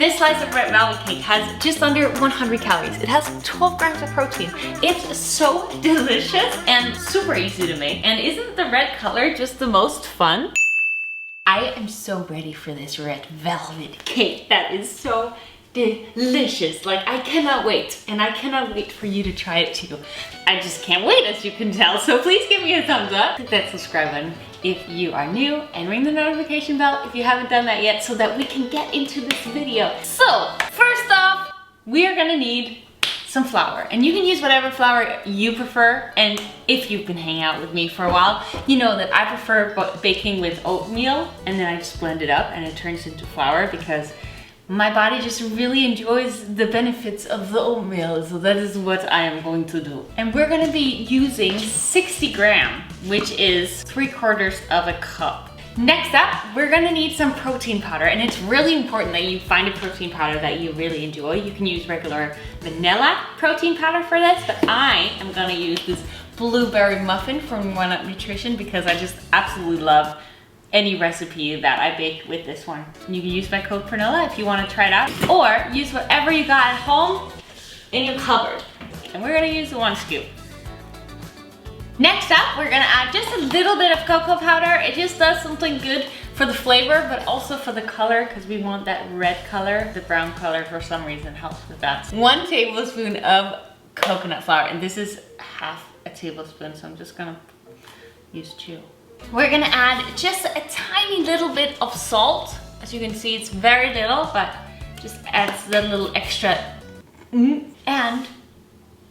This slice of red velvet cake has just under 100 calories. It has 12 grams of protein. It's so delicious and super easy to make. And isn't the red color just the most fun? I am so ready for this red velvet cake. That is so delicious. Like, I cannot wait. And I cannot wait for you to try it too. I just can't wait, as you can tell. So please give me a thumbs up. Hit that subscribe button if you are new, and ring the notification bell if you haven't done that yet, so that we can get into this video. So first off, we are gonna need some flour, and you can use whatever flour you prefer. And if you've been hanging out with me for a while, you know that I prefer baking with oatmeal, and then I just blend it up and it turns into flour, because my body just really enjoys the benefits of the oatmeal. So that is what I am going to do. And we're gonna be using 60 gram, which is 3/4 of a cup. Next up, we're gonna need some protein powder, and it's really important that you find a protein powder that you really enjoy. You can use regular vanilla protein powder for this, but I am gonna use this blueberry muffin from NUTRITIONAL, because I just absolutely love any recipe that I bake with this one. You can use my code Pernilla if you want to try it out, or use whatever you got at home in your cupboard. And we're gonna use the 1 scoop. Next up, we're gonna add just a little bit of cocoa powder. It just does something good for the flavor, but also for the color, because we want that red color. The brown color, for some reason, helps with that. 1 tablespoon of coconut flour, and this is half a tablespoon, so I'm just gonna use 2. We're gonna add just a tiny little bit of salt. As you can see, it's very little, but just adds that little extra and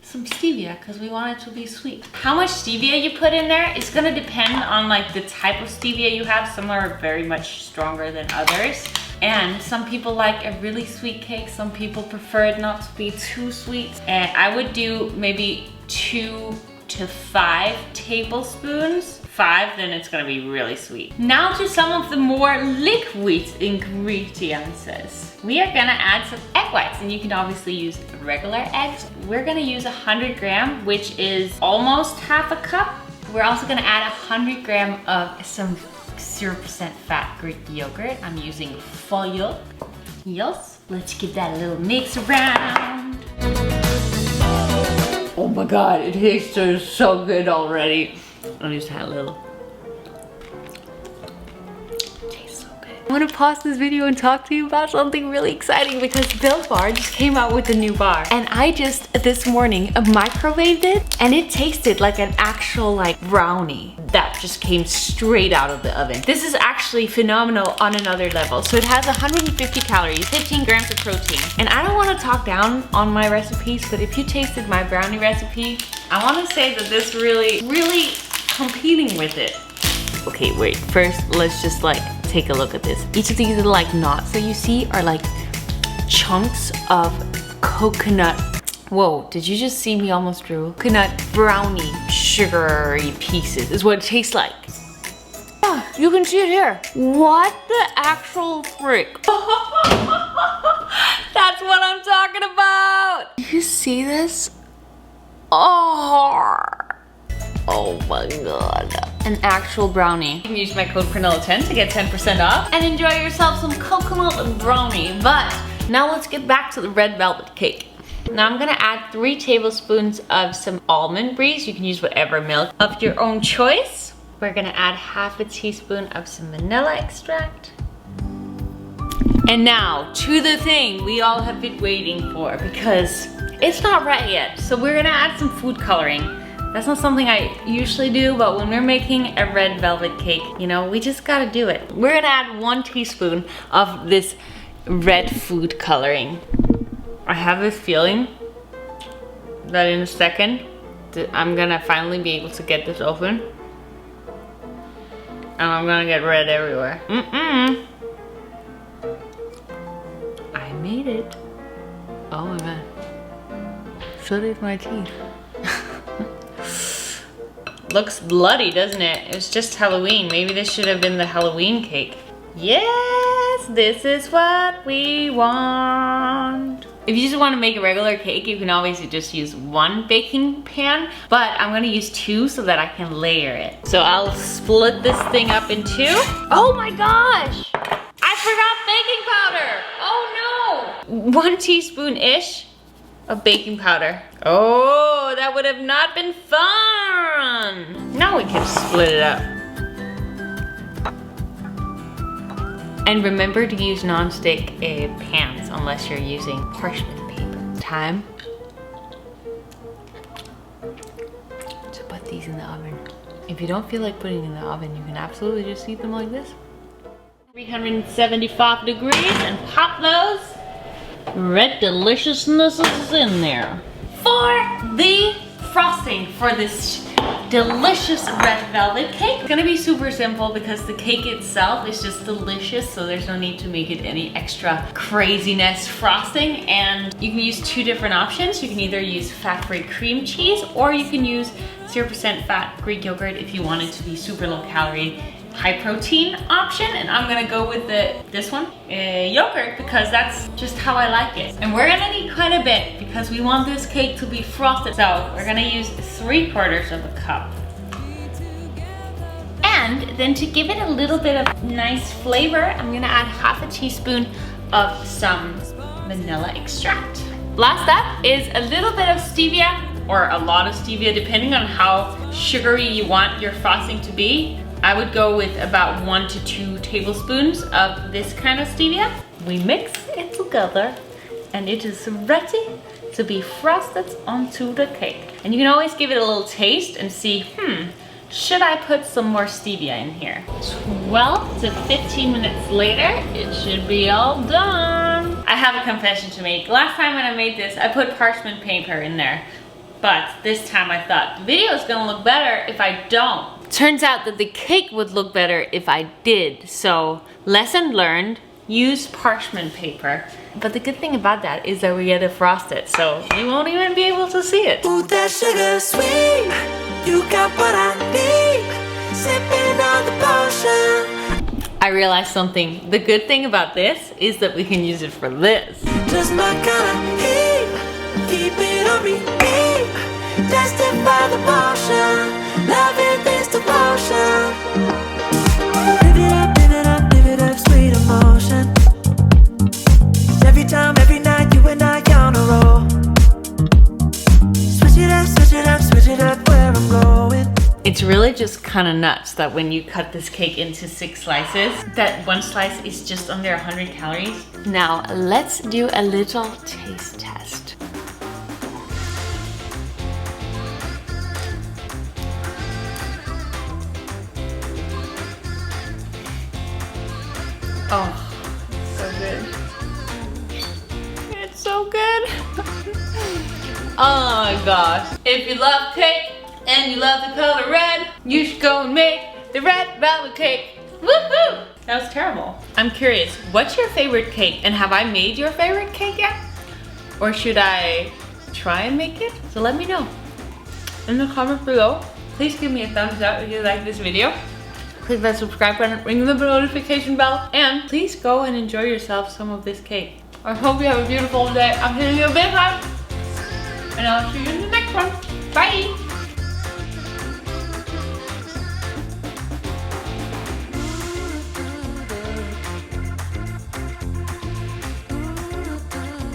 some stevia, because we want it to be sweet. How much stevia you put in there is gonna depend on like the type of stevia you have. Some are very much stronger than others. And some people like a really sweet cake. Some people prefer it not to be too sweet. And I would do maybe 2 to 5 tablespoons. 5, then it's gonna be really sweet. Now to some of the more liquid ingredients. We are gonna add some egg whites, and you can obviously use regular eggs. We're gonna use 100 gram, which is almost half a cup. We're also gonna add 100 gram of some 0% fat Greek yogurt. I'm using full yolk. Yes, let's give that a little mix around. Oh my God, it tastes so good already. I'll just add a little. Tastes so good. I want to pause this video and talk to you about something really exciting, because Built Bar just came out with a new bar. And I just, this morning, microwaved it, and it tasted like an actual like brownie that just came straight out of the oven. This is actually phenomenal on another level. So it has 150 calories, 15 grams of protein. And I don't want to talk down on my recipes, but if you tasted my brownie recipe, I want to say that this really competing with it. Okay, wait, first let's just like take a look at this. Each of these little like knots that you see are like chunks of coconut. Whoa, did you just see me almost drew? Coconut brownie sugary pieces is what it tastes like. Yeah, you can see it here. What the actual frick? That's what I'm talking about. You see this? Oh my God. An actual brownie. You can use my code Pernilla10 to get 10% off and enjoy yourself some coconut brownie. But now let's get back to the red velvet cake. Now I'm gonna add 3 tablespoons of some almond brie. You can use whatever milk of your own choice. We're gonna add half a teaspoon of some vanilla extract. And now to the thing we all have been waiting for, because it's not right yet. So we're gonna add some food coloring. That's not something I usually do, but when we're making a red velvet cake, you know, we just gotta do it. We're gonna add 1 teaspoon of this red food coloring. I have this feeling that in a second, I'm gonna finally be able to get this open. And I'm gonna get red everywhere. I made it. Oh my God. So did my teeth. Looks bloody, doesn't it? It was just Halloween. Maybe this should have been the Halloween cake. Yes, this is what we want. If you just want to make a regular cake, you can always just use 1 baking pan, but I'm gonna use 2 so that I can layer it. So I'll split this thing up in 2. Oh my gosh! I forgot baking powder! Oh no! 1 teaspoon-ish of baking powder. Oh, that would have not been fun. Now we can split it up. And remember to use non-stick pans unless you're using parchment paper. Time to put these in the oven. If you don't feel like putting it in the oven, you can absolutely just eat them like this. 375 degrees and pop those. Red deliciousness is in there. For the frosting for this delicious red velvet cake, it's gonna be super simple because the cake itself is just delicious, so there's no need to make it any extra craziness frosting. And you can use 2 different options. You can either use fat-free cream cheese, or you can use 0% fat Greek yogurt if you want it to be super low calorie, high protein option. And I'm gonna go with this one, yogurt, because that's just how I like it. And we're gonna need quite a bit because we want this cake to be frosted. So we're gonna use 3/4 of a cup. And then to give it a little bit of nice flavor, I'm gonna add 1/2 teaspoon of some vanilla extract. Last up is a little bit of stevia, or a lot of stevia, depending on how sugary you want your frosting to be. I would go with about 1 to 2 tablespoons of this kind of stevia. We mix it together and it is ready to be frosted onto the cake. And you can always give it a little taste and see, should I put some more stevia in here? 12 to 15 minutes later, it should be all done. I have a confession to make. Last time when I made this, I put parchment paper in there. But this time I thought, the video is gonna look better if I don't. Turns out that the cake would look better if I did. So, lesson learned, use parchment paper. But the good thing about that is that we get it frosted, so you won't even be able to see it. Ooh, that sugar sweet, you got what I need, sipping on the potion. I realized something. The good thing about this is that we can use it for this. Just my kind of heat, keep it on repeat, tested by the potion, loving this devotion. Live it up, sweet emotion. Every time, every night, you and I on a roll. Switch it up where I'm going. It's really just kind of nuts that when you cut this cake into 6 slices, that 1 slice is just under 100 calories. Now, let's do a little taste test. Oh, so good. It's so good. Oh my gosh. If you love cake and you love the color red, you should go and make the red velvet cake. Woohoo! That was terrible. I'm curious, what's your favorite cake? And have I made your favorite cake yet? Or should I try and make it? So let me know in the comments below. Please give me a thumbs up if you like this video. Click that subscribe button, ring the notification bell, and please go and enjoy yourself some of this cake. I hope you have a beautiful day. I'm sending you a big hug, and I'll see you in the next one. Bye!